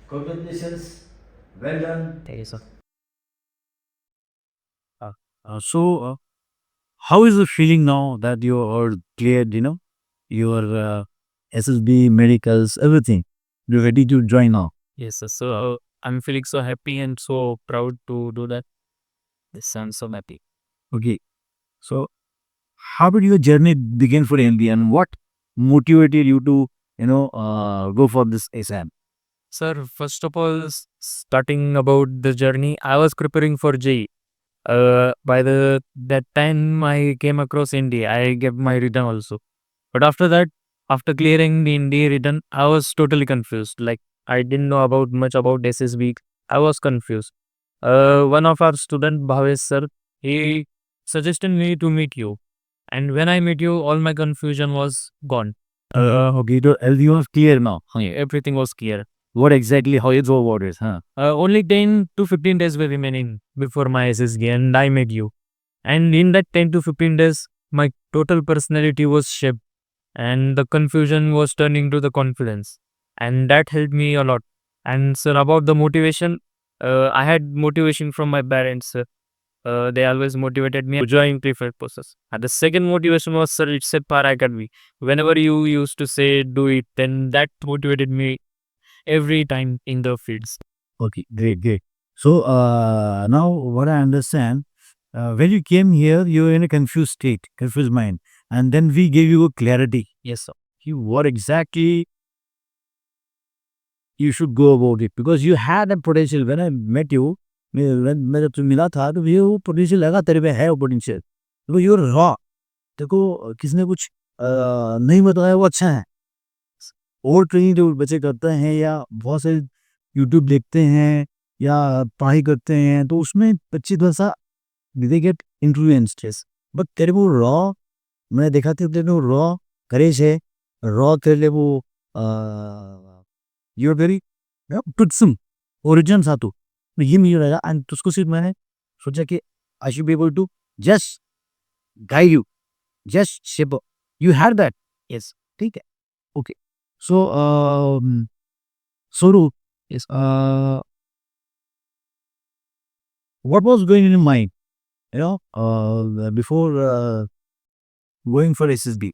Congratulations. Well done. Thank you, sir. Uh, so, how is the feeling now that you are cleared, your SSB, medicals, everything? You're ready to join now. Yes, sir. So I'm feeling so happy and so proud to do that. This I'm so happy. Okay. So, how did your journey begin for MB and what motivated you to, go for this exam? Sir, first of all, starting about the journey, I was preparing for JEE. By the that time I came across India, I gave my written also. But after that, after clearing the India written, I was totally confused. Like I didn't know about much about SSB. I was confused. One of our student Bhavesh sir, he suggested me to meet you, and when I met you, all my confusion was gone. Okay, so everything was clear now. Yeah, everything was clear. What exactly, how it's all about it, huh? Only 10 to 15 days were remaining before my SSG, and I met you. And in that 10 to 15 days, my total personality was shaped, and the confusion was turned into the confidence. And that helped me a lot. And sir, about the motivation, I had motivation from my parents. They always motivated me to join preferred process. And the second motivation was, sir, it's a Para Academy. Whenever you used to say do it, then that motivated me every time in the fields. Okay, great, great. So, now what I understand, when you came here, you were in a confused state, confused mind, and then we gave you a clarity. Yes, sir. What exactly you should go about it because you had a potential. When I met you, मैं जब तुम मिला था तो ये वो potential लगा तेरे में है वो पोटेंशियल तो यू रॉ देखो किसने कुछ नहीं बताया वो अच्छा है और ट्रेनिंग जो बच्चे करते हैं या बहुत से यूट्यूब देखते हैं या पढ़ाई करते हैं तो उसमें बच्चे थोड़ा सा दे गेट इन्फ्लुएंस्ड बट तेरे वो रॉ मैंने देखा था तेरे वो रॉ करेज है रॉ तेरे लिए वो यू आर वेरी टुट्सम ओरिजिन था तो ये मुझे लगा एंड उसको सिर्फ मैंने सोचा कि I should be able to just guide you just shape you have that yes ठीक है ओके सो सोरू Yes. what was going in your mind before going for SSB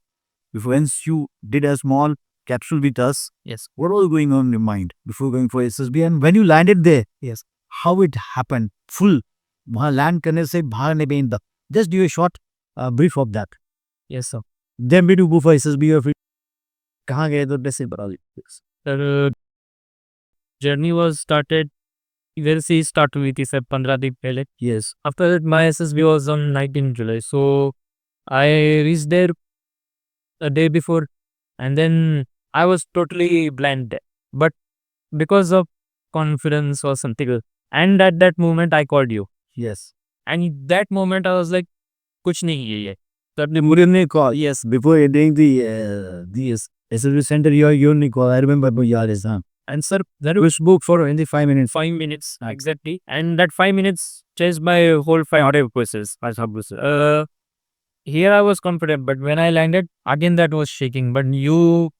before once you did a small capsule with us Yes. what was going on in your mind before going for SSB and when you landed there Yes. how it happened full वहाँ land करने से बाहर नहीं बेन तक just give a short brief of that Yes, sir. Then we do go for SSB और फिर कहाँ गए तो कैसे बता दीजिए The journey was started. Where she started with is 15 दिन पहले. Yes After that, my SSB was on 19 July. So I reached there a day before, and then I was totally blank. But because of confidence or something, and at that moment I called you, yes and in that moment I was like, कुछ नहीं है ये. the Murinne call yes before entering the SSB center you only call I remember yeah yes huh And sir, that which book for only 5 minutes 5 minutes exactly, and that 5 minutes changed my whole 500 process. Here I was confident, but when I landed again, that was shaking. But you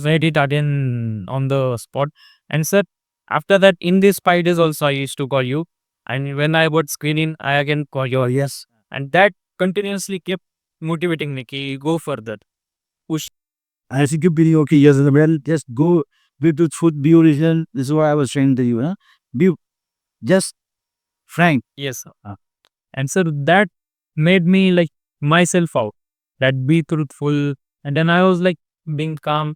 made it again on the spot. And sir, after that, in these 5 days also, I used to call you. And when I got screening, I again call you. Yes, and that continuously kept motivating me. Ki, go further, push. I think you be okay yes well just go be truthful be original this is what I was saying to you huh? Be just frank Yes, sir. And so that made me like myself out. That be truthful, and then I was like being calm,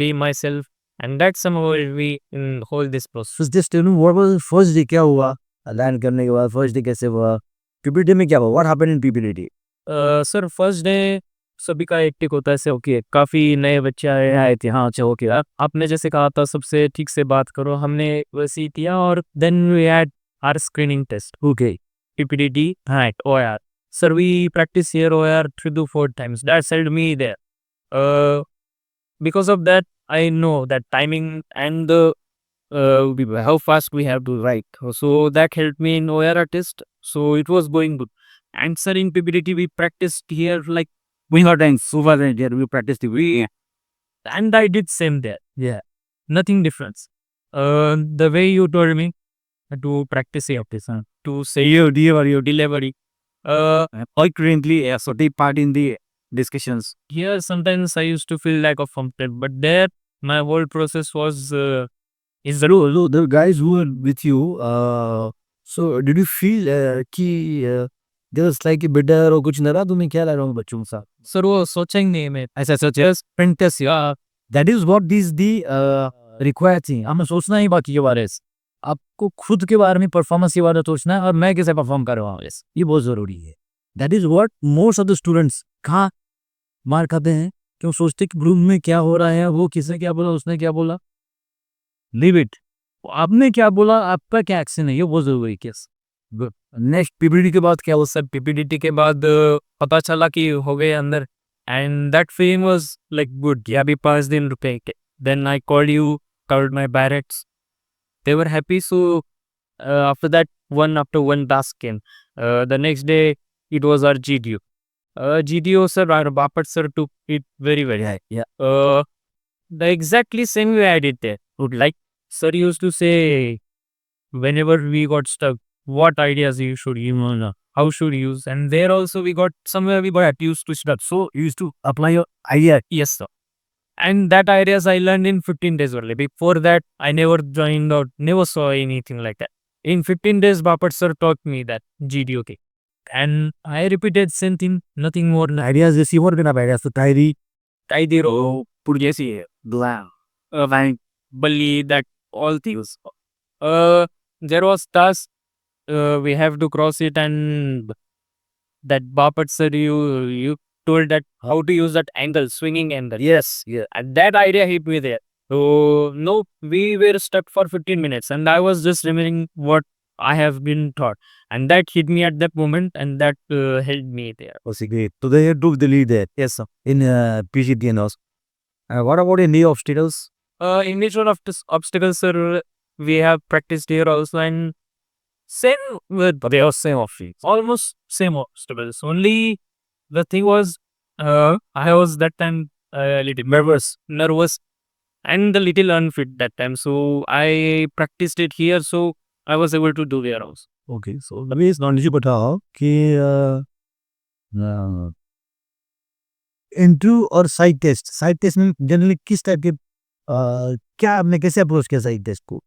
be myself, and that somehow will be in whole this process. so just tell me what was the first day क्या हुआ land करने के बाद first day कैसे हुआ PPT में क्या हुआ what happened in PPT sir first day सभी का एक्टिक होता है ऐसे ओके काफी नए बच्चे आए थे हाँ अच्छा ओके आपने जैसे कहा था सबसे ठीक से बात करो हमने वैसे ही किया और then we had our screening test okay PPTD at OR. Sir, we practice here OR 3 to 4 times. That's helped me there. Uh, because of that, I know that timing and the how fast we have to write. So that helped me in OR test. So it was going good. And sir, in PPTD, we practiced here like we got times super there we practiced the we and I did same there. yeah Nothing difference. The way you told me to practice your to say your delivery. Or currently, so take part in the discussions. Here sometimes I used to feel lack of confidence, but there my whole process was is The guys who were with you, so did you feel कि there was like a bitter or कुछ नरा तुम्हें क्या लग रहा है बच्चों के साथ? सर वो सोचेंगे नहीं मैं ऐसा सोचे just practice या that is what is the required thing. हमें सोचना ही बाकी के बारे में, आपको खुद के बारे में परफॉर्मेंस के बारे में सोचना है और मैं कैसे परफॉर्म कर रहा हूँ, ये बहुत जरूरी है. That is what most of the students कहाँ मार खाते हैं, क्यों सोचते कि ग्रुप में क्या हो रहा है, वो किसने क्या बोला, उसने क्या बोला. लीव इट, आपने क्या बोला, आपका क्या एक्शन है, ये बहुत जरूरी है. केस नेक्स्ट पीपीटी के बाद क्या हुआ? सर पीपीडीटी के बाद पता चला कि हो गए अंदर and that feeling was like good. Yeah, we passed in Rupe. Then I called you, covered my barracks. They were happy. So after that, after one task came. The next day, it was our GDO. GDO sir, our Bapat sir took it very high. Yeah. The exactly same way I did there. Would like sir used to say, whenever we got stuck, what ideas you should use, how should you use, and there also we got somewhere we got used to stuff. So You used to apply your idea. yes sir. And that ideas I learned in 15 days only. Before that, I never joined or never saw anything like that. In 15 days, Bapat sir taught me that GDOK. And I repeated same thing, nothing more. Ideas जैसी और बिना ideas तो तायरी Tidy row, पूरी जैसी है. Blam. Vank, Bali, that all things. There was task, we have to cross it, and that Bapat sir, you told that how to use that angle, swinging angle. Yes. Yeah. And that idea hit me there. So, no, we were stuck for 15 minutes and I was just remembering what I have been taught. And that hit me at that moment and that helped me there. Was great. So they took the lead there. Yes, sir. In PGT and also. What about any obstacles? In each one of the obstacles, sir, we have practiced here also and same with They are same obstacles. almost same obstacles. Only the thing was, I was that time a little nervous and a little unfit that time. So I practiced it here, so I was able to do there also. Okay. So अभी इस knowledge बताओ कि interview और side test में generally किस type के क्या आपने कैसे अप्रोच किया साइड टेस्ट को?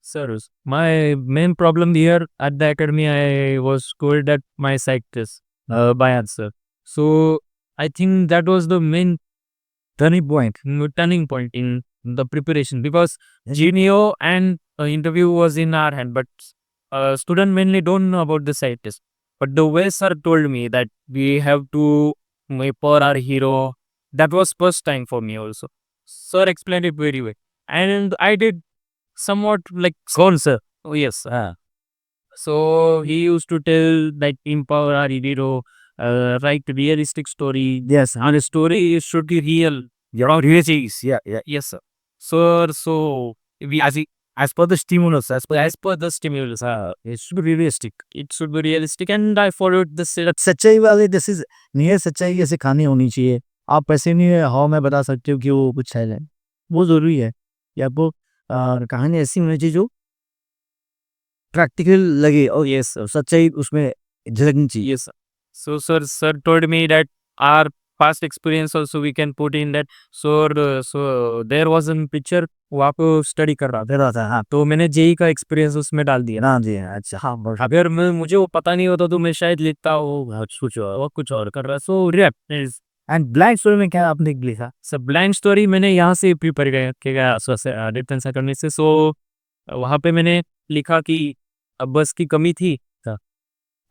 Sir, my main problem here at the academy, I was told that my psych test by answer. So I think that was the main turning point. turning point in the preparation because GNO and interview was in our hand, but student mainly don't know about the psych test. But the way sir told me that we have to for our hero, that was first time for me also. Sir explained it very well, and I did somewhat like कौन sir? oh yes. हाँ. So he used to tell that empower our hero, write realistic story. Yes. And the story should be real. Your realities. Yeah. Yes, sir. So we As per the stimulus, as per the stimulus, it should be realistic. it should be realistic, and I followed the सच्चाई वाले this is near सच्चाई ऐसे कहानी होनी चाहिए. आप ऐसे नहीं हाउ मैं बता सकते हो कि वो कुछ है. वो जरूरी है कि आपको कहानी ऐसी होनी चाहिए जो प्रैक्टिकल लगे और यस सच्चाई उसमें झलकनी चाहिए. yes, sir. So sir told me that our past experience also we can put in that. So there was a picture वो आप स्टडी कर रहा था. दे रहा था. हाँ. तो मैंने जेई का एक्सपीरियंस उसमें डाल दिया. ना जी. अच्छा. हाँ. अगर मुझे वो पता नहीं होता तो मैं शायद लिखता वो कुछ और कर रहा. सो रैप एंड ब्लैंक स्टोरी में क्या आपने लिखा? सब ब्लैंक स्टोरी मैंने यहाँ से प्रिपेयर किया डिफेंस अकेडमी से. सो वहाँ पे मैंने लिखा कि अब बस की कमी थी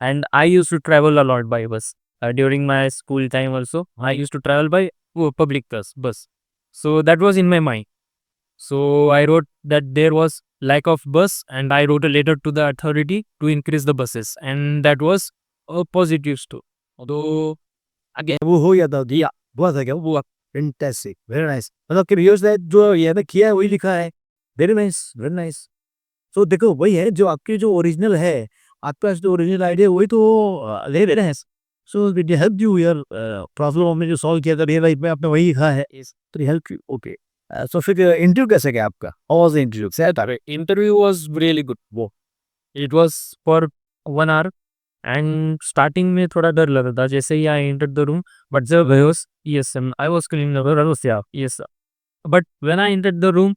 and I use to travel a lot by bus during my school time also. I use to travel by public bus. So that was in my mind. So I wrote that there was lack of bus and I wrote a letter to the authority to increase the buses, and that was a positive too. Although again वो हो गया था. दिया बहुत है क्या वो? Fantastic. Very nice. मतलब कि व्यूअर्स ने जो ये ना किया है वही लिखा है. Very nice. Very nice. तो देखो वही है जो आपकी जो ओरिजिनल है, आपके पास जो ओरिजिनल आइडिया वही तो ले रहे हैं. सो इट हेल्प यू यार प्रॉब्लम में जो सॉल्व किया था रियल लाइफ में आपने वही लिखा है. तो हेल्प यू. ओके. सो फिर इंटरव्यू कैसे गया आपका? How was the interview? सही था? Interview was really good. वो it was for 1 hour and starting में थोड़ा डर लग रहा था जैसे ही I entered the room, but the was yes, I was feeling nervous, yeah, yes, sir. But when I entered the room,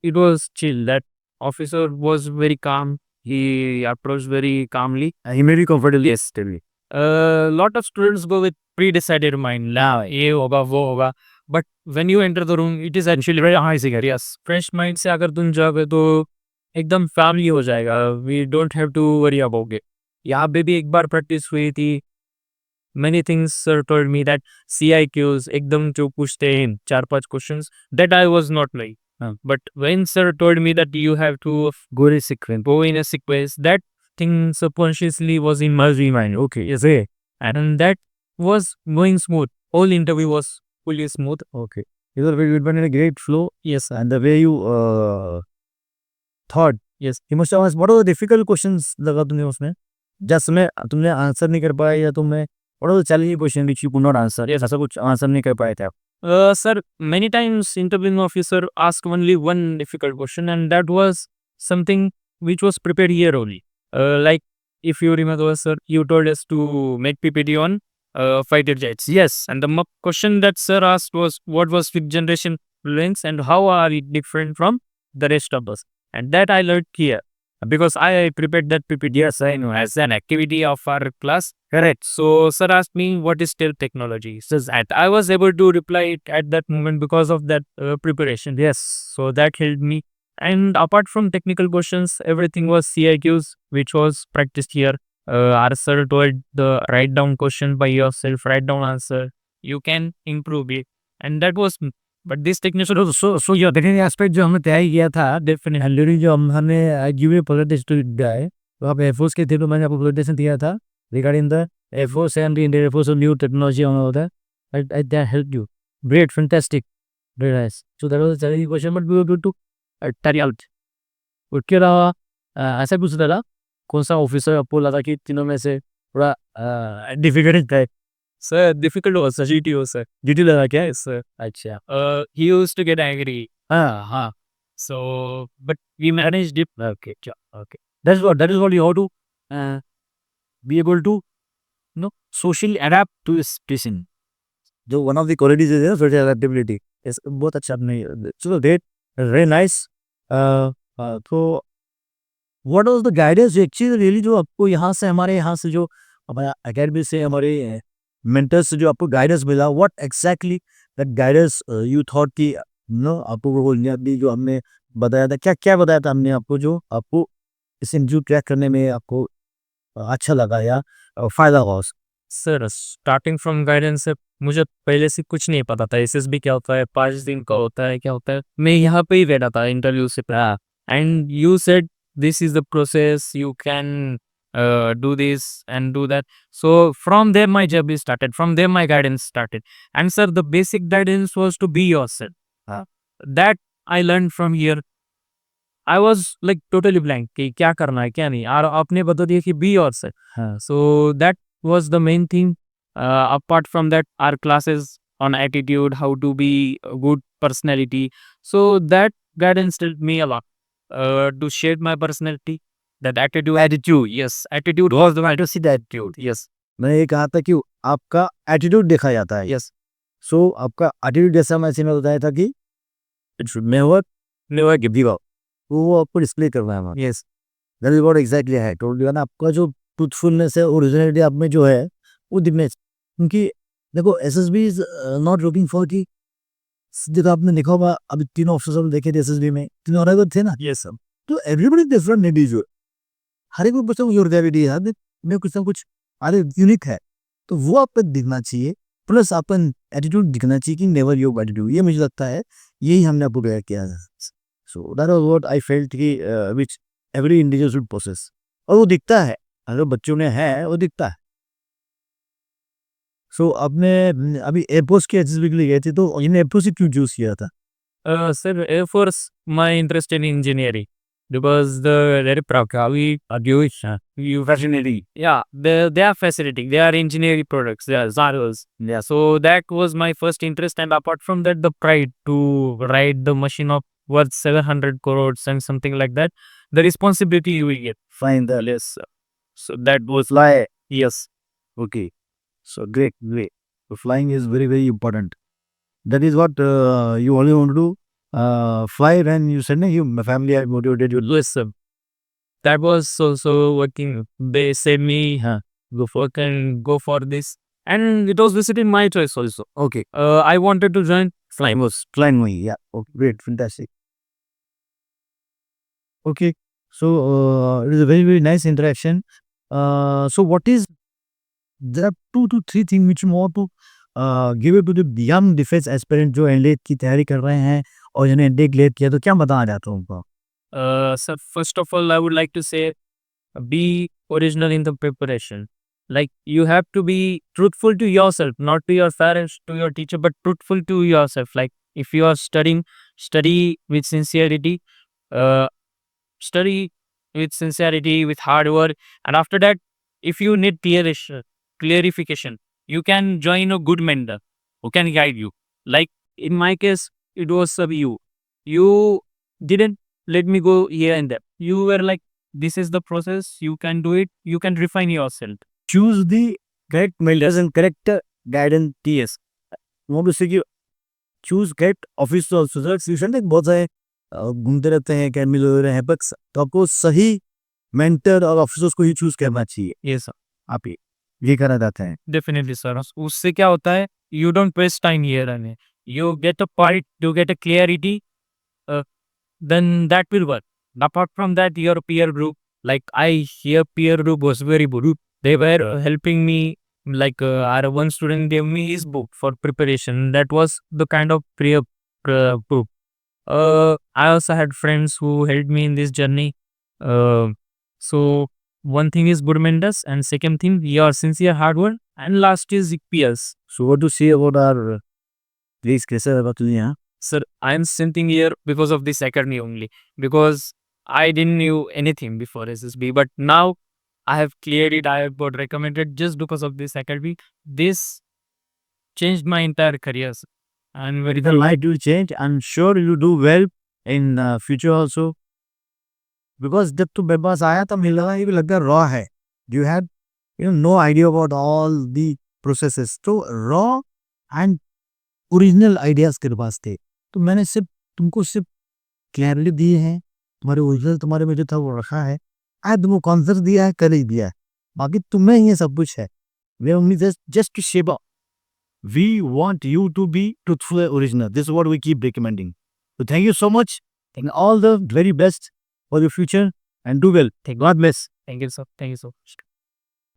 it was chill. That officer was very calm. He approached very calmly. He made you comfortable? Yes. Tell me. A lot of students go with pre-decided mind. La, ये होगा वो होगा. But when you enter the room, it is actually very easy. Yes. Fresh mind से अगर तुम जाओगे तो एकदम फैमिली हो जाएगा. We don't have to worry about it. यहाँ पे भी एक बार प्रैक्टिस हुई थी. Many things sir told me that CIQs एकदम जो पूछते हैं 4-5 questions that I was not like. But when sir told me that you have to Go in a sequence. go in a sequence, that thing subconsciously was in my mind. Okay, yes, and that was going smooth. Whole interview was fully smooth. Okay. You were in a great flow, Yes, sir. and the way you thought, Yes. you must have asked, what are the difficult questions लगा तुमने उसमें? Just में तुमने answer नहीं कर पाए या तुमने what are the challenging question which you could not answer? Yes. ऐसा कुछ आंसर नहीं कर पाए थे आप? Sir, many times interviewing officer asked only one difficult question, and that was something which was prepared here only. Like if you remember, sir, you told us to make PPT on fighter jets. Yes, and the question that sir asked was what was fifth generation planes and how are it different from the rest of us, and that I learned here because I prepared that PPT. Yes, I know, as an activity of our class. Correct. So sir asked me what is stealth technology. So that I was able to reply it at that moment because of that preparation. Yes. So that helped me. And apart from technical questions, everything was CIQs, which was practiced here. Our sir told the write down question by yourself, write down answer. You can improve it. And that was, but this technical. So your technical aspect जो हमने तय किया था, Definitely. Already जो हमने give a presentation to गाय, तो आप air force के थे तो मैंने आपको प्रेजेंटेशन दिया था regarding the air force and the Indian Air Force new technology on all that. That helped you. Great, fantastic, very nice. So that was a challenging question, but we were able to carry out. उसके अलावा ऐसा पूछ रहा था कौन सा officer आपको लगा कि तीनों में से थोड़ा डिफिकल्ट है? Sir, difficult was sir. GTO sir. GT लगा क्या? Yes sir. अच्छा. He used to get angry. हाँ. So, but we managed it. Okay. Okay. That is what you have to be able to socially adapt to this situation. जो one of the qualities is social adaptability. Is बहुत अच्छा आपने चलो great, very nice. तो what was the guidance actually really जो आपको यहाँ से जो हमारा अकेडमी से हमारे मेंटर्स से जो आपको गाइडेंस मिला, what exactly that guidance you thought कि आपको वो अभी जो हमने बताया था, क्या बताया था हमने आपको जो आपको इस इंटरव्यू क्रैक करने में आपको अच्छा लगा या फायदा हुआ? सर स्टार्टिंग फ्रॉम गाइडेंस से मुझे पहले से कुछ नहीं पता था एसएसबी क्या होता है 5 दिन का होता है क्या होता है मैं यहाँ पे ही बैठा था इंटरव्यू से and you said this is the process you can do this and do that. So from there my job is started, from there my guidance started. And sir, the basic guidance was to be yourself. That I learned from here. I was like totally blank कि क्या करना है क्या नहीं और आपने बता दिया कि be yourself. So that was the main thing. Apart from that, our classes on attitude, how to be a good personality. So that guidance helped me a lot to shape my personality. That attitude, yes, attitude was the to see the attitude, yes. मैंने ये कहा था कि आपका attitude देखा जाता है. Yes. सो आपका एटीट्यूड जैसा मैंने बताया था कि it should never give up, वो आपको डिस्प्ले करना है. Yes. That is what exactly है. टोल्ड यू ना आपका जो ट्रूथफुलनेस है ओरिजिनलिटी आप में जो है वो दिखने, क्योंकि देखो SSB is not looking for कि देखो आपने देखा होगा अभी तीनों ऑफिसर देखे थे एसएसबी में, तीनों अलग थे ना. Yes, sir. तो एवरीबडी डिफरेंट इंडिविजुअल, हर एक कुछ योरदेविटी है में कुछ ना कुछ अरे यूनिक है, तो वो आप पे दिखना चाहिए. प्लस अपन एटीट्यूड दिखना चाहिए कि नेवर योर एटीट्यूड. ये मुझे लगता है यही हमने आपको क्लियर किया है. So that was what I felt कि which every individual should possess, और वो दिखता है अगर बच्चों ने है वो दिखता है. सो आपने अभी एयरफोर्स के एसएसबी के लिए गए थे तो इन एयरफोर्स से क्यों चूज किया था? Sir, Air Force, my interest in engineering. because the very Prakali Jewish. You fascinating. Yeah, they are fascinating. They are engineering products. They are Zaros. Yeah. So that was my first interest, and apart from that, the pride to ride the machine of worth 700 crores and something like that. The responsibility you will get. Fine. The Yes. So that was fly. yes. Okay. So great. So flying is very, very important. That is what you only want to do. Fly and you said you my family have motivated you. Listen, that was also working. They said me, go for can go for this, and it was visiting my choice also. Okay. I wanted to join flying. Was flying way. Yeah. Okay. Great. Fantastic. Okay. So it is a very, very nice interaction. So what is there are 2 to 3 things which you want to give it to the young defense aspirant जो NDA की तैयारी कर रहे हैं और जिन्हें NDA clear किया तो क्या बताना चाहते हो उनको? So first of all, I would like to say, be original in the preparation. Like you have to be truthful to yourself, not to your parents, to your teacher, but truthful to yourself. Like if you are studying, study with sincerity. Uh, Study with sincerity, with hard work, and after that, if you need clarification, you can join a good mentor who can guide you. Like in my case, it was you. You didn't let me go here and there. You were like, this is the process. You can do it. You can refine yourself. Choose the correct mentors and correct guidance. Yes. वो भी कि choose correct office also tuition एक बहुत सारे घूमते रहते हैं academy ले रहे हैं पर तो आपको सही मेंटर और ऑफिसर्स को ही चूज करना चाहिए. Yes, sir. आप ये करना चाहते हैं. Definitely, sir. उससे क्या होता है? You don't waste time here and there. You get a point, you get a clarity. Uh, then that will work. Apart from that, your peer group, like I hear peer group was very good. They were helping me. Like our one student gave me his book for preparation. That was the kind of peer group. I also had friends who helped me in this journey. So one thing is good mentors, and second thing, your sincere hard work, and last is peers. So what to say about our please कैसा लगा तुझे यहाँ? Sir, I am sitting here because of this academy only, because I didn't knew anything before SSB, but now I have cleared it. I have got recommended just because of this academy. This changed my entire career, sir. And very The life will change. I'm sure you do well in future also. Because जब तू मेरे पास आया तो मुझे लगा ये भी लगता है raw है. You had no idea about all the processes. तो raw and original ideas तेरे पास थे. तो मैंने सिर्फ तुमको सिर्फ क्लैरिटी दी है. तुम्हारे ओरिजिनल तुम्हारे में जो था वो रखा है. आज तुमको कॉन्सेप्ट दिया है, कर ही दिया है. बाकी तुम्हें ये सब कुछ है. We only just to shape up. We want you to be truthful and original. This is what we keep recommending. So thank you so much and all the very best for your future and do well. God bless. Thank you, sir. Thank you so much.